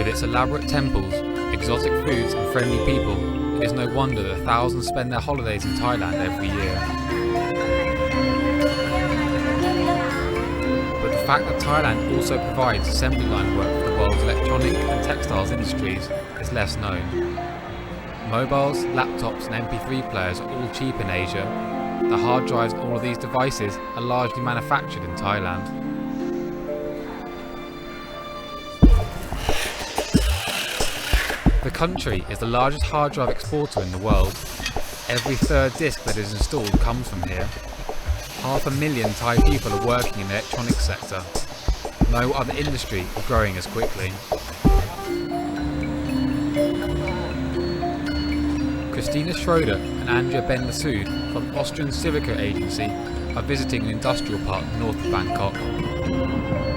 its elaborate temples, exotic foods and friendly people, it is no wonder that thousands spend their holidays in Thailand every year. But the fact that Thailand also provides assembly line work for the world's electronic and textiles industries is less known. Mobiles, laptops and MP3 players are all cheap in Asia. The hard drives in all of these devices are largely manufactured in Thailand. The country is the largest hard drive exporter in the world. Every third disk that is installed comes from here. 500,000 Thai people are working in the electronics sector. No other industry is growing as quickly. Christina Schroeder and Andrea Ben Lasoud from Austrian Civica Agency are visiting an industrial park north of Bangkok.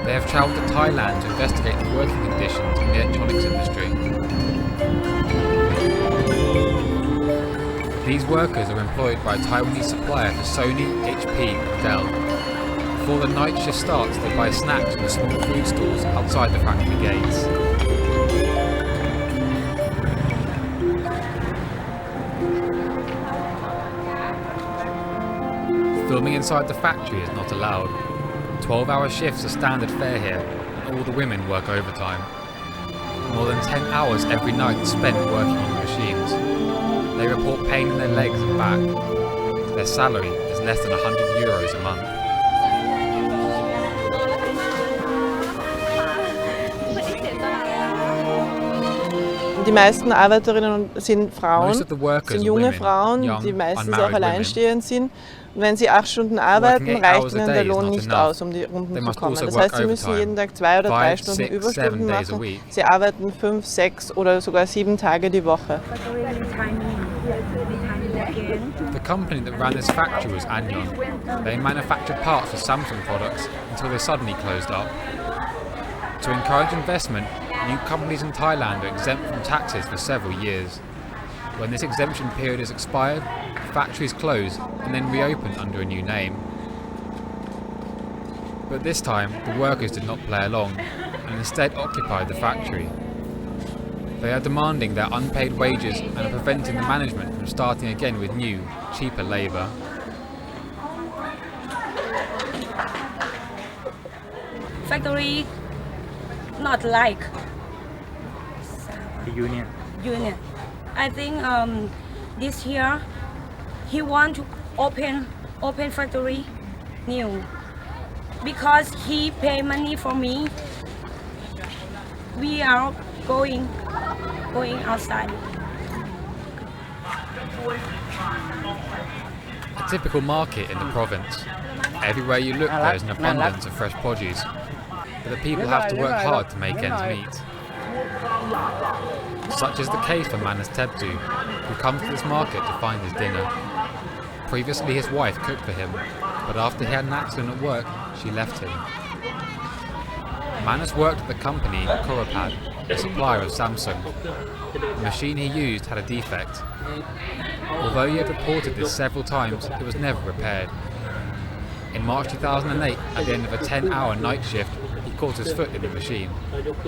They have travelled to Thailand to investigate the working conditions in the electronics industry. These workers are employed by a Taiwanese supplier to Sony, HP and Dell. Before the night shift starts, they buy snacks from small food stalls outside the factory gates. Filming inside the factory is not allowed. 12-hour shifts are standard fare here, and all the women work overtime. More than 10 hours every night are spent working on the machines. They report pain in their legs and back. Their salary is less than €100 a month. Die meisten Arbeiterinnen sind Frauen, sind junge Frauen, die meistens auch alleinstehend sind. Und wenn sie 8 Stunden arbeiten, reicht ihnen der Lohn nicht aus, um die Runden zu kommen. Das heißt, sie müssen jeden Tag 2 oder 3 Stunden Überstunden machen. Sie arbeiten 5, 6 oder sogar 7 Tage die Woche. The company that ran this factory was Anyon. They manufactured parts for Samsung products until they suddenly closed up. To encourage investment, new companies in Thailand are exempt from taxes for several years. When this exemption period is expired, factories close and then reopen under a new name. But this time, the workers did not play along and instead occupied the factory. They are demanding their unpaid wages and are preventing the management from starting again with new, cheaper labour. Factory not like the union. I think this year he want to open factory new because he pay money for me. We are going outside. A typical market in the province. Everywhere you look there is an abundance of fresh produce, but the people have to work hard to make ends meet. Such is the case for Manas Tebdu, who comes to this market to find his dinner. Previously his wife cooked for him, but after he had an accident at work, she left him. Manas worked at the company Korapad, a supplier of Samsung. The machine he used had a defect. Although he had reported this several times, it was never repaired. In March 2008, at the end of a 10-hour night shift, he caught his foot in the machine.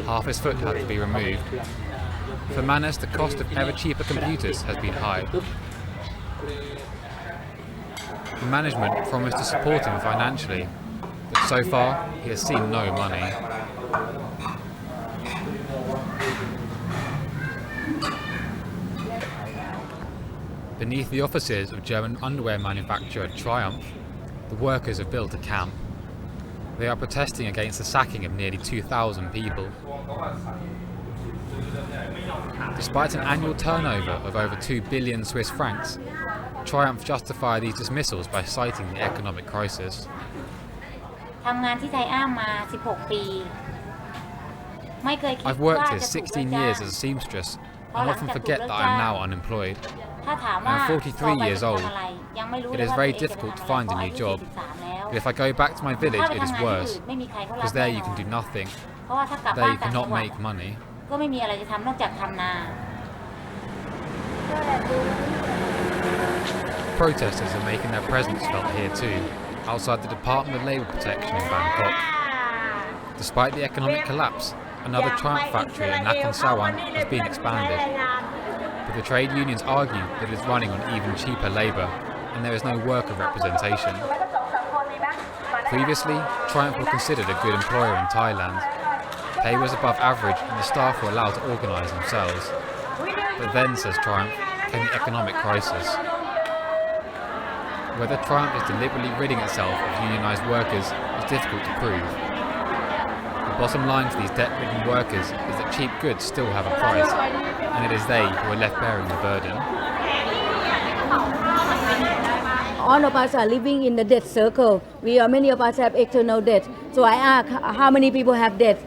Half his foot had to be removed. For Manas, the cost of ever cheaper computers has been high. The management promised to support him financially, but so far he has seen no money. Beneath the offices of German underwear manufacturer Triumph, the workers have built a camp. They are protesting against the sacking of nearly 2,000 people. Despite an annual turnover of over 2 billion Swiss francs, Triumph justify these dismissals by citing the economic crisis. I've worked here 16 years as a seamstress and often forget that I am now unemployed. I am 43 years old. It is very difficult to find a new job. But if I go back to my village, it is worse, because there you can do nothing. There you cannot make money. Protesters are making their presence felt here too, outside the Department of Labour Protection in Bangkok. Despite the economic collapse, Another Triumph factory in Nakhon Sawan has been expanded, but the trade unions argue that it is running on even cheaper labour and there is no worker representation. Previously, Triumph were considered a good employer in Thailand. Pay was above average and the staff were allowed to organise themselves. But then, says Triumph, came the economic crisis. Whether Triumph is deliberately ridding itself of unionised workers is difficult to prove. The bottom line for these debt-ridden workers is that cheap goods still have a price, and it is they who are left bearing the burden. All of us are living in the debt circle. Many of us have external debt. So I ask, how many people have debt?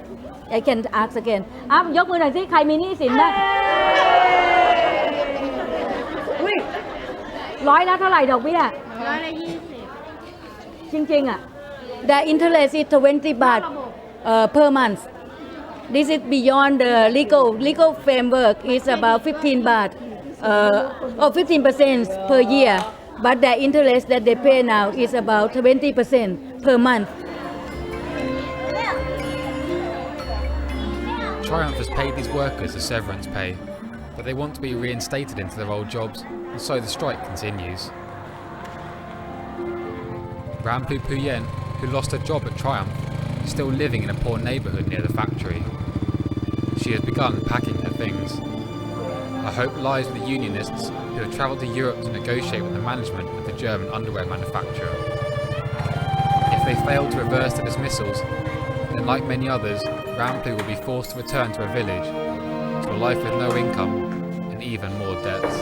I can ask again. ยกมือหน่อยสิใครมีหนี้สินบ้างอุ้ย100ละเท่าไหร่ดอกเบี้ย120จริงๆอ่ะ The interest is 20 baht per month. This is beyond the legal framework is about 15 baht or 15% per year. But the interest that they pay now is about 20% per month. Triumph has paid these workers a severance pay, but they want to be reinstated into their old jobs, and so the strike continues. Rampu Puyen, who lost her job at Triumph, is still living in a poor neighbourhood near the factory. She has begun packing her things. Her hope lies with the unionists who have travelled to Europe to negotiate with the management of the German underwear manufacturer. If they fail to reverse the dismissals, then like many others, Rampu will be forced to return to a village, to a life with no income and even more debts.